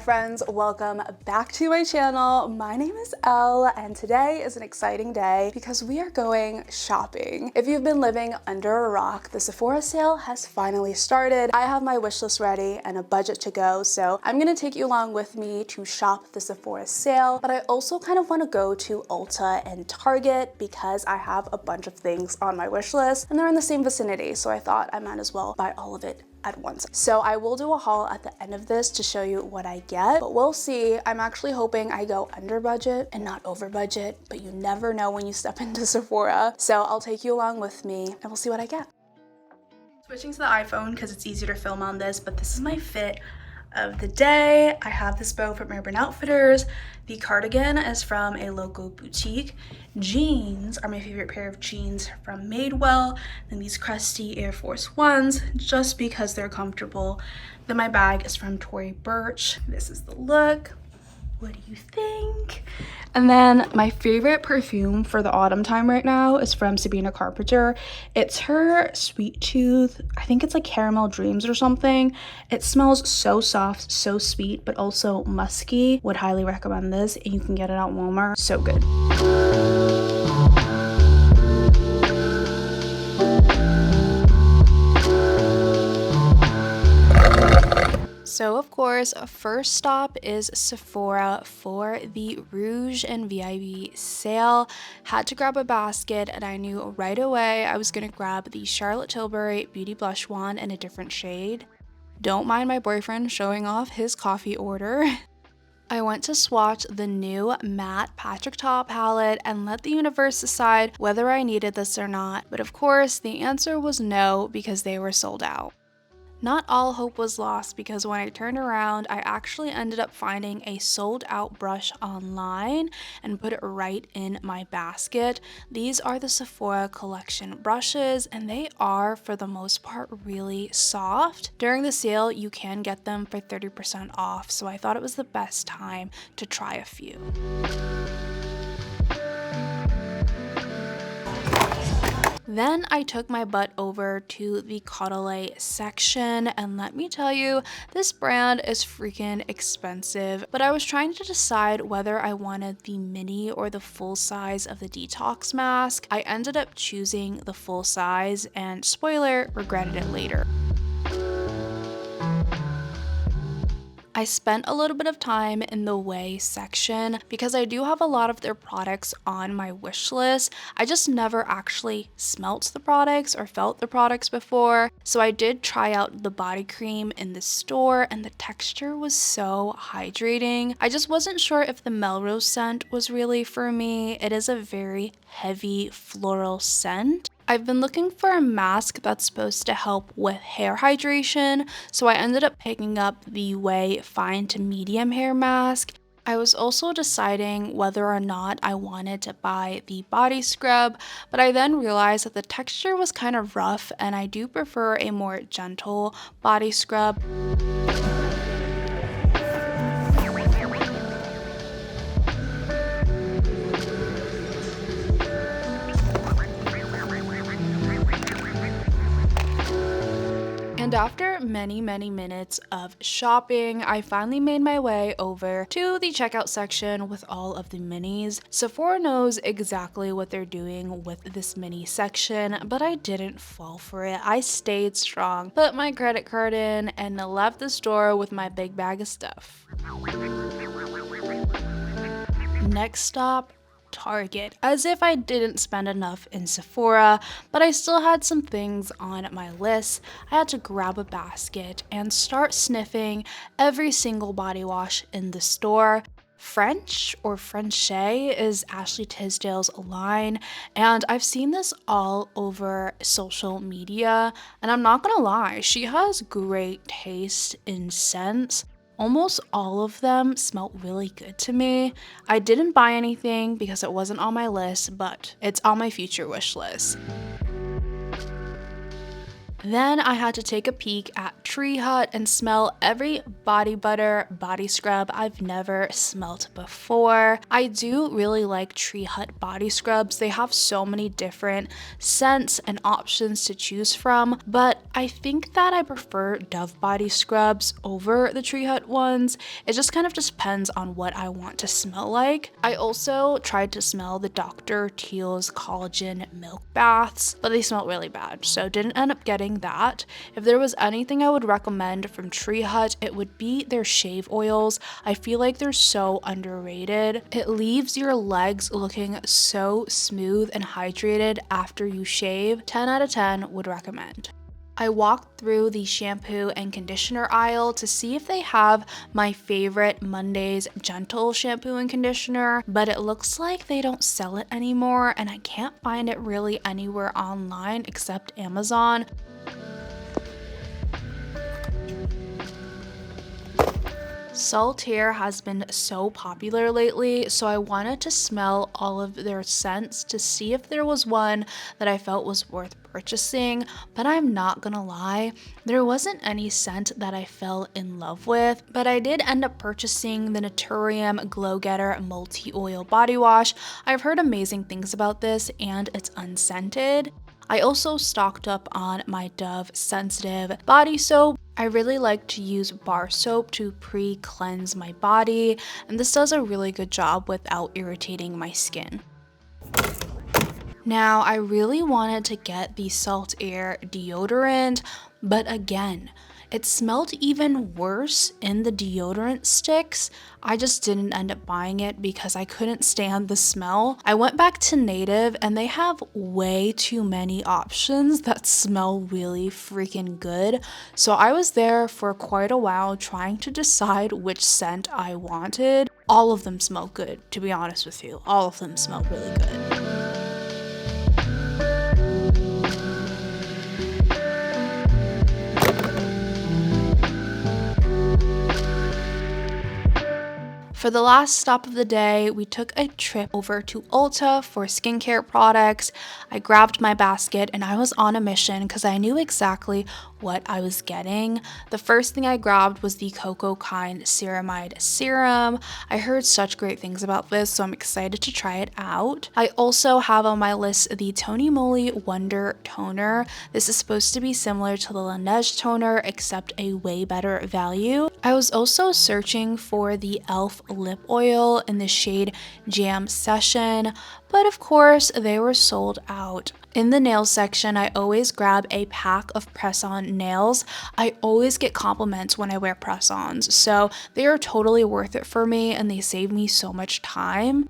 friends, welcome back to my channel. My name is Elle and today is an exciting day because we are going shopping. If you've been living under a rock, the Sephora sale has finally started. I have my wish list ready and a budget to go, so I'm gonna take you along with me to shop the Sephora sale, but I also kind of want to go to Ulta and Target because I have a bunch of things on my wish list and they're in the same vicinity, so I thought I might as well buy all of it at once. So I will do a haul at the end of this to show you what I get, but we'll see. I'm actually hoping I go under budget and not over budget, but you never know when you step into Sephora. So I'll take you along with me and we'll see what I get. Switching to the iPhone because it's easier to film on this, but this is my fit of the day. I have this bow from Urban Outfitters. The cardigan is from a local boutique. Jeans are my favorite pair of jeans from Madewell. And these crusty Air Force Ones, just because they're comfortable. Then my bag is from Tory Burch. This is the look. What do you think? And then my favorite perfume for the autumn time right now is from Sabrina Carpenter. It's her Sweet Tooth. I think it's like Caramel Dreams or something. It smells so soft, so sweet, but also musky. Would highly recommend this, and you can get it at Walmart. So good. So of course, first stop is Sephora for the Rouge and VIB sale. Had to grab a basket and I knew right away I was gonna grab the Charlotte Tilbury Beauty Blush Wand in a different shade. Don't mind my boyfriend showing off his coffee order. I went to swatch the new matte Patrick Ta palette and let the universe decide whether I needed this or not. But of course, the answer was no because they were sold out. Not all hope was lost because when I turned around, I actually ended up finding a sold out brush online and put it right in my basket. These are the Sephora collection brushes and they are, for the most part, really soft. During the sale, you can get them for 30% off, so I thought it was the best time to try a few. Then I took my butt over to the Caudalie section, and let me tell you, this brand is freaking expensive, but I was trying to decide whether I wanted the mini or the full size of the detox mask. I ended up choosing the full size, and spoiler, regretted it later. I spent a little bit of time in the Way section because I do have a lot of their products on my wish list. I just never actually smelt the products or felt the products before. So I did try out the body cream in the store and the texture was so hydrating. I just wasn't sure if the Melrose scent was really for me. It is a very heavy floral scent. I've been looking for a mask that's supposed to help with hair hydration, so I ended up picking up the Way Fine to Medium Hair Mask. I was also deciding whether or not I wanted to buy the body scrub, but I then realized that the texture was kind of rough and I do prefer a more gentle body scrub. And after many minutes of shopping, I finally made my way over to the checkout section with all of the minis. Sephora knows exactly what they're doing with this mini section, but I didn't fall for it. I stayed strong, put my credit card in, and left the store with my big bag of stuff. Next stop, Target. As if I didn't spend enough in Sephora, but I still had some things on my list. I had to grab a basket and start sniffing every single body wash in the store. French or Frenchay is Ashley Tisdale's line, and I've seen this all over social media, and I'm not gonna lie, she has great taste in scents. Almost all of them smelled really good to me. I didn't buy anything because it wasn't on my list, but it's on my future wish list. Then I had to take a peek at Tree Hut and smell every body butter, body scrub I've never smelt before. I do really like Tree Hut body scrubs. They have so many different scents and options to choose from, but I think that I prefer Dove body scrubs over the Tree Hut ones. It just kind of depends on what I want to smell like. I also tried to smell the Dr. Teal's collagen milk baths, but they smelled really bad, so didn't end up getting that. If there was anything I would recommend from Tree Hut, it would be their shave oils. I feel like they're so underrated. It leaves your legs looking so smooth and hydrated after you shave. 10 out of 10 would recommend. I walked through the shampoo and conditioner aisle to see if they have my favorite Monday's Gentle shampoo and conditioner, but it looks like they don't sell it anymore and I can't find it really anywhere online except Amazon. Saltaire has been so popular lately, so I wanted to smell all of their scents to see if there was one that I felt was worth purchasing, but I'm not gonna lie, there wasn't any scent that I fell in love with, but I did end up purchasing the Naturium Glow Getter Multi-Oil Body Wash. I've heard amazing things about this and it's unscented. I also stocked up on my Dove Sensitive Body Soap. I really like to use bar soap to pre-cleanse my body, and this does a really good job without irritating my skin. Now, I really wanted to get the Saltaire deodorant, but again, it smelled even worse in the deodorant sticks. I just didn't end up buying it because I couldn't stand the smell. I went back to Native and they have way too many options that smell really freaking good. So I was there for quite a while trying to decide which scent I wanted. All of them smell good, to be honest with you. All of them smell really good. For the last stop of the day, we took a trip over to Ulta for skincare products. I grabbed my basket and I was on a mission because I knew exactly what I was getting. The first thing I grabbed was the Cocoa Kind Ceramide Serum. I heard such great things about this, so I'm excited to try it out. I also have on my list the Tony Moly Wonder Toner. This is supposed to be similar to the Laneige toner, except a way better value. I was also searching for the e.l.f. lip oil in the shade Jam Session, but of course they were sold out. In the nail section, I always grab a pack of press-on nails. I always get compliments when I wear press-ons, so they are totally worth it for me and they save me so much time.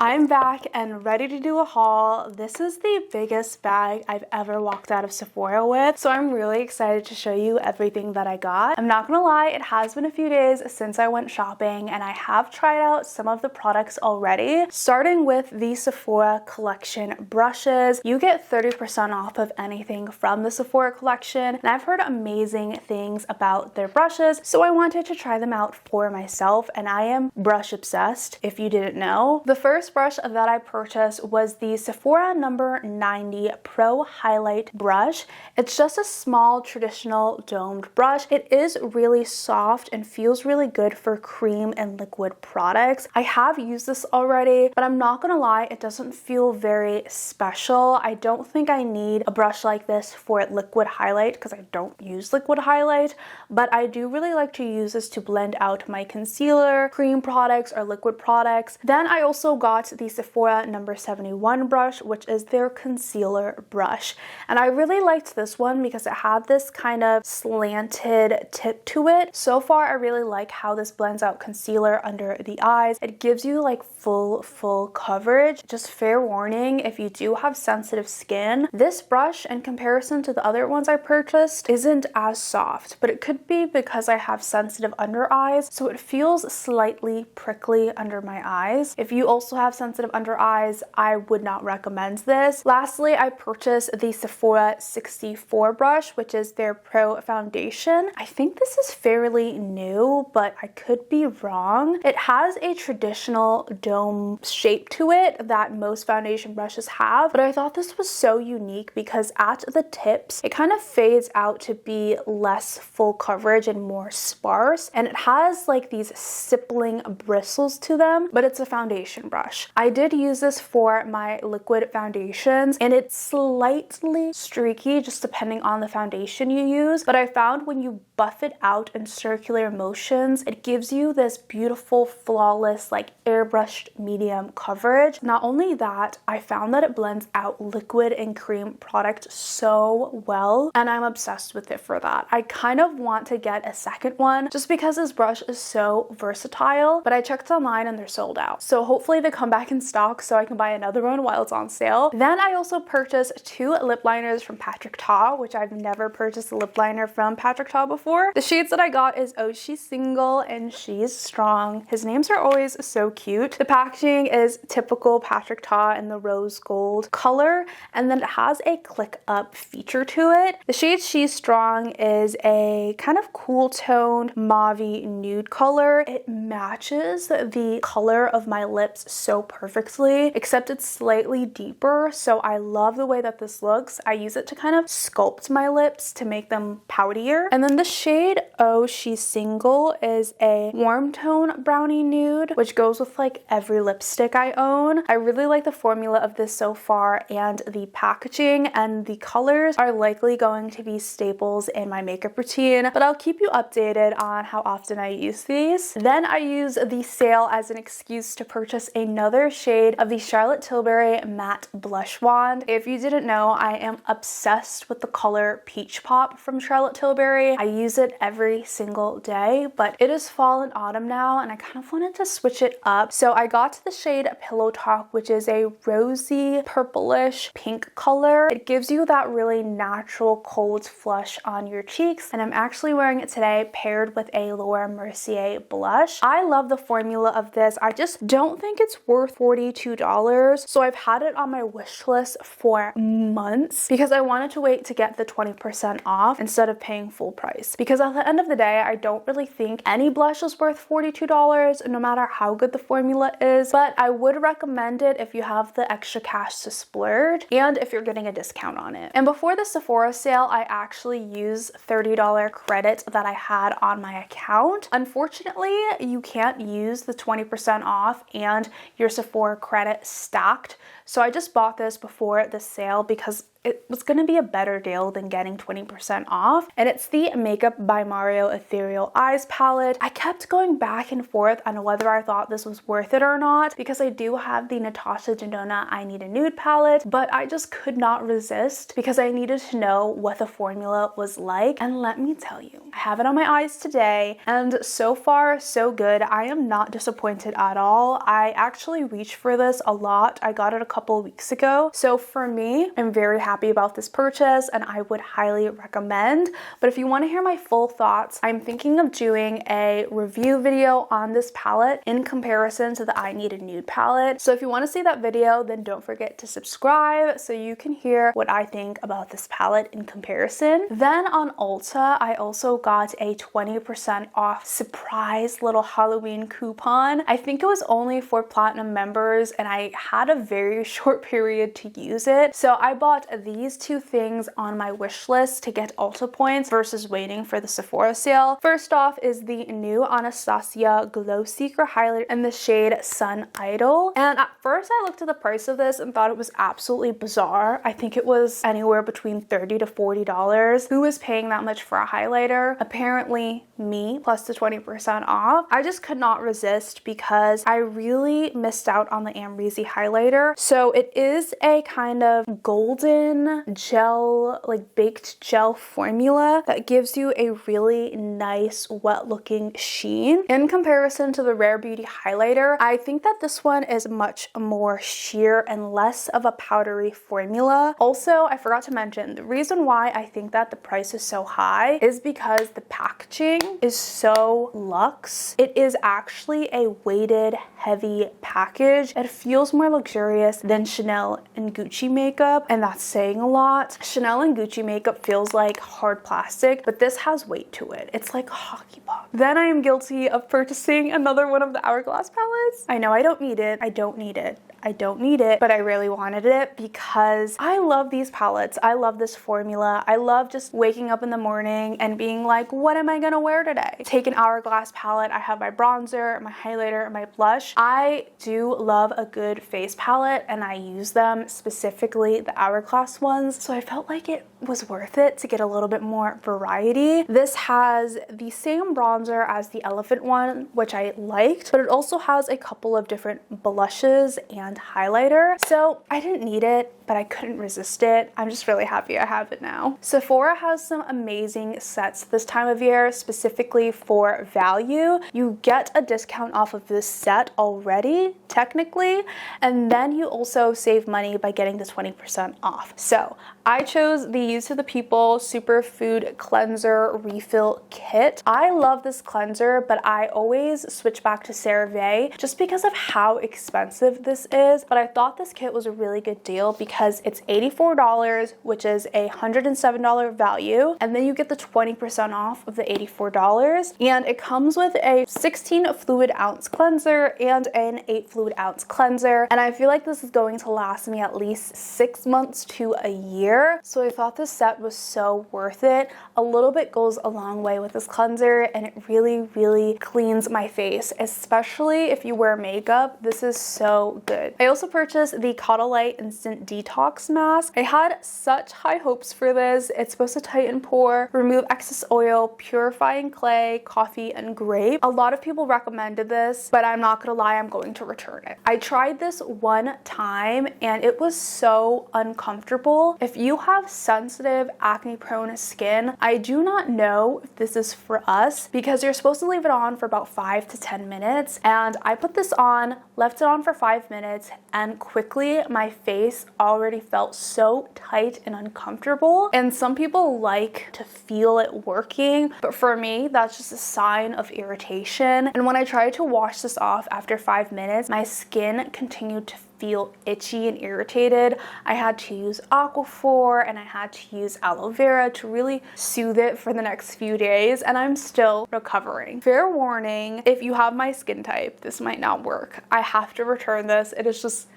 I'm back and ready to do a haul. This is the biggest bag I've ever walked out of Sephora with, so I'm really excited to show you everything that I got. I'm not gonna lie, it has been a few days since I went shopping and I have tried out some of the products already. Starting with the Sephora collection brushes, you get 30% off of anything from the Sephora collection, and I've heard amazing things about their brushes, so I wanted to try them out for myself, and I am brush obsessed, if you didn't know. The first brush that I purchased was the Sephora number 90 Pro Highlight brush. It's just a small traditional domed brush. It is really soft and feels really good for cream and liquid products. I have used this already, but I'm not gonna lie, it doesn't feel very special. I don't think I need a brush like this for liquid highlight because I don't use liquid highlight, but I do really like to use this to blend out my concealer, cream products, or liquid products. Then I also got the Sephora number 71 brush, which is their concealer brush. And I really liked this one because it had this kind of slanted tip to it. So far, I really like how this blends out concealer under the eyes. It gives you like full coverage. Just fair warning, if you do have sensitive skin, this brush in comparison to the other ones I purchased isn't as soft, but it could be because I have sensitive under eyes, so it feels slightly prickly under my eyes. If you also have have sensitive under eyes, I would not recommend this. Lastly, I purchased the Sephora 64 brush, which is their Pro Foundation. I think this is fairly new, but I could be wrong. It has a traditional dome shape to it that most foundation brushes have, but I thought this was so unique because at the tips, it kind of fades out to be less full coverage and more sparse, and it has like these stippling bristles to them, but it's a foundation brush. I did use this for my liquid foundations, and it's slightly streaky just depending on the foundation you use, but I found when you buff it out in circular motions, it gives you this beautiful, flawless, like airbrushed medium coverage. Not only that, I found that it blends out liquid and cream product so well, and I'm obsessed with it for that. I kind of want to get a second one just because this brush is so versatile, but I checked online and they're sold out. So hopefully they come back in stock so I can buy another one while it's on sale. Then I also purchased 2 lip liners from Patrick Ta, which I've never purchased a lip liner from Patrick Ta before. The shades that I got is Oh She's Single and She's Strong. His names are always so cute. The packaging is typical Patrick Ta in the rose gold color, and then it has a click up feature to it. The shade She's Strong is a kind of cool toned mauve nude color. It matches the color of my lips so perfectly, except it's slightly deeper, so I love the way that this looks. I use it to kind of sculpt my lips to make them poutier. And then the shade Oh She's Single is a warm tone brownie nude, which goes with like every lipstick I own. I really like the formula of this so far, and the packaging and the colors are likely going to be staples in my makeup routine, but I'll keep you updated on how often I use these. Then I use the sale as an excuse to purchase another shade of the Charlotte Tilbury Matte Blush Wand. If you didn't know, I am obsessed with the color Peach Pop from Charlotte Tilbury. I use it every single day, but it is fall and autumn now, and I kind of wanted to switch it up. So I got the shade Pillow Talk, which is a rosy purplish pink color. It gives you that really natural cold flush on your cheeks, and I'm actually wearing it today paired with a Laura Mercier blush. I love the formula of this. I just don't think it's worth $42, so I've had it on my wish list for months because I wanted to wait to get the 20% off instead of paying full price, because at the end of the day, I don't really think any blush is worth $42 no matter how good the formula is, but I would recommend it if you have the extra cash to splurge and if you're getting a discount on it. And before the Sephora sale, I actually used $30 credit that I had on my account. Unfortunately, you can't use the 20% off and your Sephora credit stacked, so I just bought this before the sale because it was going to be a better deal than getting 20% off. And it's the Makeup by Mario Ethereal Eyes palette. I kept going back and forth on whether I thought this was worth it or not because I do have the Natasha Denona I Need a Nude palette, but I just could not resist because I needed to know what the formula was like. And let me tell you, I have it on my eyes today, and so far so good. I am not disappointed at all. I actually reached for this a lot. I got it a couple weeks ago. So for me, I'm very happy about this purchase and I would highly recommend. But if you want to hear my full thoughts, I'm thinking of doing a review video on this palette in comparison to the I Need a Nude palette. So if you want to see that video, then don't forget to subscribe so you can hear what I think about this palette in comparison. Then on Ulta, I also got a 20% off surprise little Halloween coupon. I think it was only for platinum members and I had a very short period to use it. So I bought these 2 things on my wish list to get Ulta points versus waiting for the Sephora sale. First off is the new Anastasia Glow Seeker highlighter in the shade Sun Idol. And at first I looked at the price of this and thought it was absolutely bizarre. I think it was anywhere between $30 to $40. Who is paying that much for a highlighter? Apparently me, plus the 20% off. I just could not resist because I really missed out on the Amrezy highlighter. So it is a kind of golden thin gel, like baked gel formula that gives you a really nice wet looking sheen. In comparison to the Rare Beauty highlighter, I think that this one is much more sheer and less of a powdery formula. Also, I forgot to mention, the reason why I think that the price is so high is because the packaging is so luxe. It is actually a weighted, heavy package. It feels more luxurious than Chanel and Gucci makeup, and that's saying a lot. Chanel and Gucci makeup feels like hard plastic, but this has weight to it. It's like a hockey puck. Then I am guilty of purchasing another one of the Hourglass palettes. I know I don't need it. I don't need it. I don't need it, but I really wanted it because I love these palettes. I love this formula. I love just waking up in the morning and being like, what am I gonna wear today? Take an Hourglass palette. I have my bronzer, my highlighter, my blush. I do love a good face palette and I use them, specifically the Hourglass ones. So I felt like it was worth it to get a little bit more variety. This has the same bronzer as the Elephant one, which I liked, but it also has a couple of different blushes and highlighter. So I didn't need it, but I couldn't resist it. I'm just really happy I have it now. Sephora has some amazing sets this time of year, specifically for value. You get a discount off of this set already, technically, and then you also save money by getting the 20% off. So I chose the Youth to the People Superfood Cleanser Refill Kit. I love this cleanser, but I always switch back to CeraVe just because of how expensive this is. But I thought this kit was a really good deal because it's $84, which is a $107 value, and then you get the 20% off of the $84. And it comes with a 16 fluid ounce cleanser and an 8 fluid ounce cleanser. And I feel like this is going to last me at least 6 months to a year. So I thought this set was so worth it. A little bit goes a long way with this cleanser, and it really, really cleans my face, especially if you wear makeup. This is so good. I also purchased the Caudalie Instant Detox Mask. I had such high hopes for this. It's supposed to tighten pore, remove excess oil, purifying clay, coffee, and grape. A lot of people recommended this, but I'm not gonna lie, I'm going to return it. I tried this one time and it was so uncomfortable. If you have sensitive, acne-prone skin, I do not know if this is for us because you're supposed to leave it on for about 5 to 10 minutes. And I put this on, left it on for 5 minutes, and quickly my face already felt so tight and uncomfortable. And some people like to feel it working, but for me, that's just a sign of irritation. And when I tried to wash this off after 5 minutes, my skin continued to feel itchy and irritated. I had to use Aquaphor and I had to use aloe vera to really soothe it for the next few days, and I'm still recovering. Fair warning, if you have my skin type, this might not work. I have to return this. It is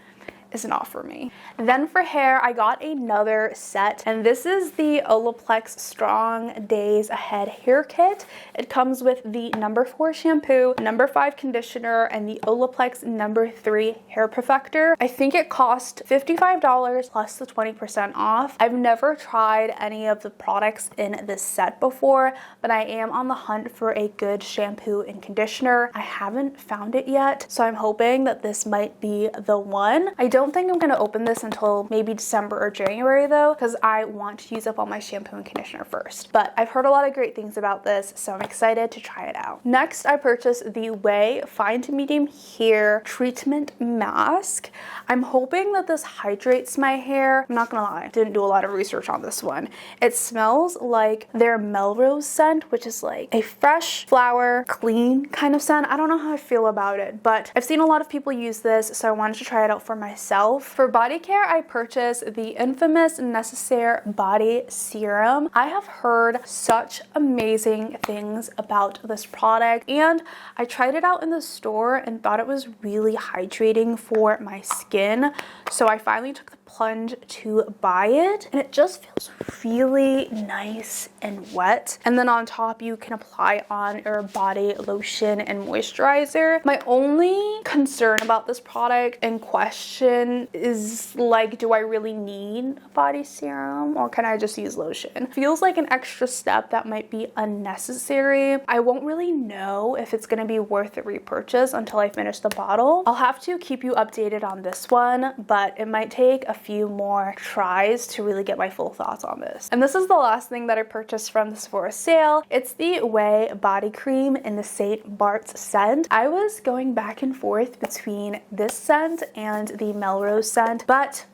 not for me. Then for hair, I got another set, and this is the Olaplex Strong Days Ahead Hair Kit. It comes with the No. 4 shampoo, No. 5 conditioner, and the Olaplex No. 3 hair perfector. I think it cost $55 plus the 20% off. I've never tried any of the products in this set before, but I am on the hunt for a good shampoo and conditioner. I haven't found it yet, so I'm hoping that this might be the one. I don't think I'm gonna open this until maybe December or January though, because I want to use up all my shampoo and conditioner first. But I've heard a lot of great things about this, so I'm excited to try it out. Next, I purchased the Way Fine to Medium Hair Treatment Mask. I'm hoping that this hydrates my hair. I'm not gonna lie, didn't do a lot of research on this one. It smells like their Melrose scent, which is like a fresh flower, clean kind of scent. I don't know how I feel about it, but I've seen a lot of people use this, so I wanted to try it out for myself. For body care, I purchased the infamous Necessaire Body Serum. I have heard such amazing things about this product, and I tried it out in the store and thought it was really hydrating for my skin. So I finally took the plunge to buy it, and it just feels really nice and wet. And then on top, you can apply on your body lotion and moisturizer. My only concern about this product in question is like, do I really need a body serum or can I just use lotion? Feels like an extra step that might be unnecessary. I won't really know if it's gonna be worth the repurchase until I finish the bottle. I'll have to keep you updated on this one, but it might take a few more tries to really get my full thoughts on this. And this is the last thing that I purchased from the Sephora sale. It's the Ouai body cream in the St. Bart's scent. I was going back and forth between this scent and the Melrose scent, but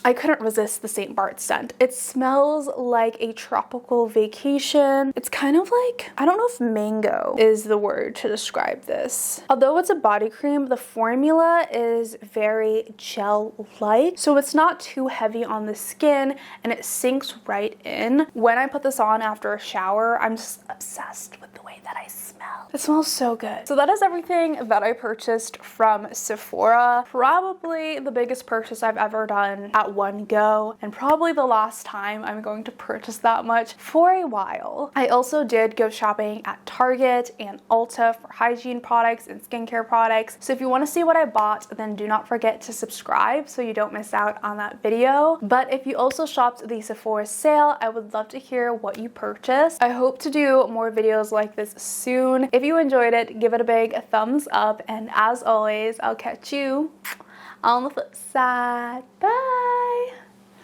I couldn't resist the St. Bart's scent. It smells like a tropical vacation. It's kind of like, I don't know if mango is the word to describe this. Although it's a body cream, the formula is very gel-like, so it's not too heavy on the skin and it sinks right in. When I put this on after a shower, I'm just obsessed with the way that I smell. It smells so good. So that is everything that I purchased from Sephora. Probably the biggest purchase I've ever done at one go, and probably the last time I'm going to purchase that much for a while. I also did go shopping at Target and Ulta for hygiene products and skincare products. So if you want to see what I bought, then do not forget to subscribe so you don't miss out on that video. But if you also shopped the Sephora sale, I would love to hear what you purchased. I hope to do more videos like this soon. If you enjoyed it, give it a big thumbs up, and as always, I'll catch you on the flip side. Bye!